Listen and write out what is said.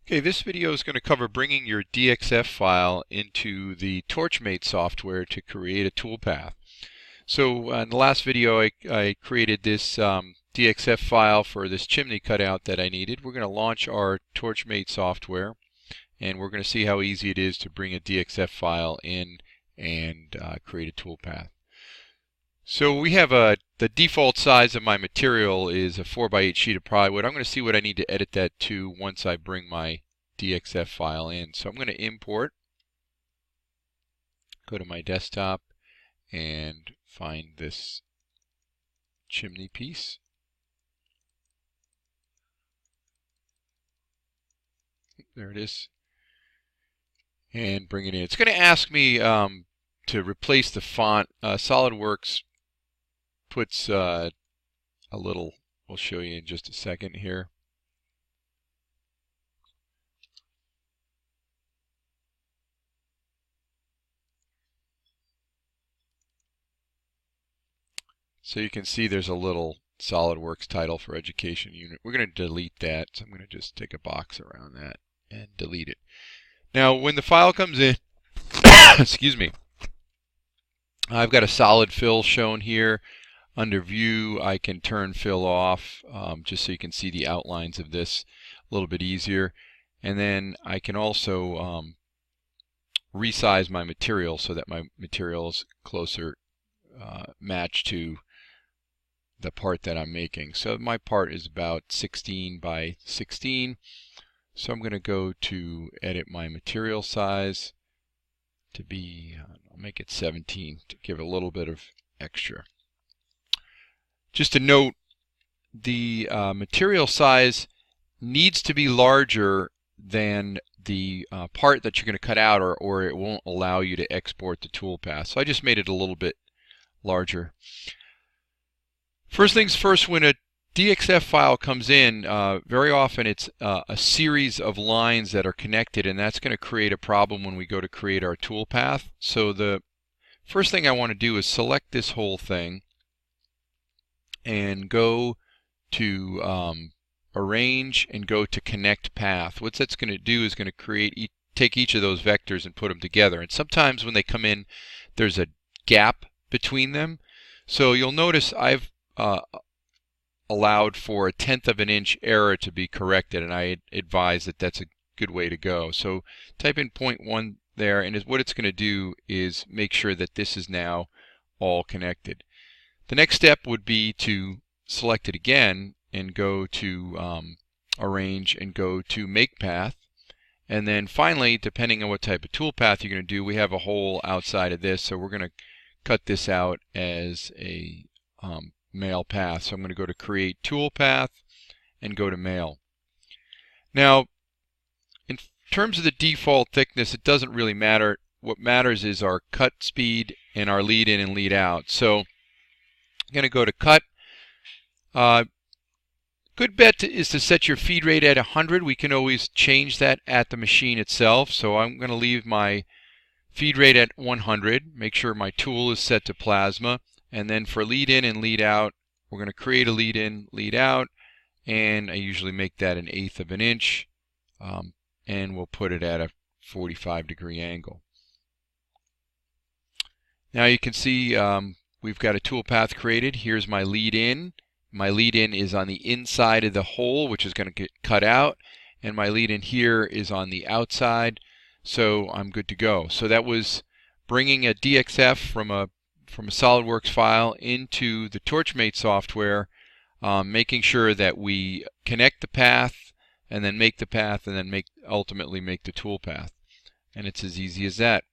Okay, this video is going to cover bringing your DXF file into the TormateEDU software to create a toolpath. So in the last video I created this DXF file for this chimney cutout that I needed. We're going to launch our TormateEDU software and we're going to see how easy it is to bring a DXF file in and create a toolpath. So we have the default size of my material is a 4x8 sheet of plywood. I'm going to see what I need to edit that to once I bring my DXF file in. So I'm going to import, go to my desktop and find this chimney piece. There it is. And bring it in. It's going to ask me to replace the font. SolidWorks puts a little, we'll show you in just a second here. So you can see there's a little SolidWorks title for Education Unit. We're going to delete that, so I'm going to just take a box around that and delete it. Now when the file comes in, excuse me, I've got a solid fill shown here. Under View, I can turn Fill off just so you can see the outlines of this a little bit easier. And then I can also resize my material so that my material is closer matched to the part that I'm making. So my part is about 16 by 16. So I'm going to go to edit my material size to be, I'll make it 17 to give it a little bit of extra. Just to note, the material size needs to be larger than the part that you're going to cut out, or it won't allow you to export the toolpath. So I just made it a little bit larger. First things first, when a DXF file comes in, very often it's a series of lines that are connected, and that's going to create a problem when we go to create our toolpath. So the first thing I want to do is select this whole thing and go to Arrange and go to Connect Path. What that's going to do is going to take each of those vectors and put them together. And sometimes when they come in, there's a gap between them. So you'll notice I've allowed for a 1/10 of an inch error to be corrected, and I advise that that's a good way to go. So type in 0.1 there, and what it's going to do is make sure that this is now all connected. The next step would be to select it again and go to Arrange and go to Make Path. And then finally, depending on what type of toolpath you're going to do, we have a hole outside of this, so we're going to cut this out as a Mail path. So I'm going to go to Create Toolpath and go to Mail. Now, in terms of the default thickness, it doesn't really matter. What matters is our cut speed and our lead in and lead out. So I'm going to go to Cut. Good bet is to set your feed rate at 100. We can always change that at the machine itself. So I'm going to leave my feed rate at 100. Make sure my tool is set to plasma. And then for lead in and lead out, we're going to create a lead in, lead out, and I usually make that 1/8 of an inch, and we'll put it at a 45-degree angle. Now you can see we've got a toolpath created. Here's my lead in. My lead in is on the inside of the hole, which is going to get cut out, and my lead in here is on the outside, so I'm good to go. So that was bringing a DXF from a SolidWorks file into the TormateEDU software, making sure that we connect the path and then make the path and then ultimately make the toolpath. And it's as easy as that.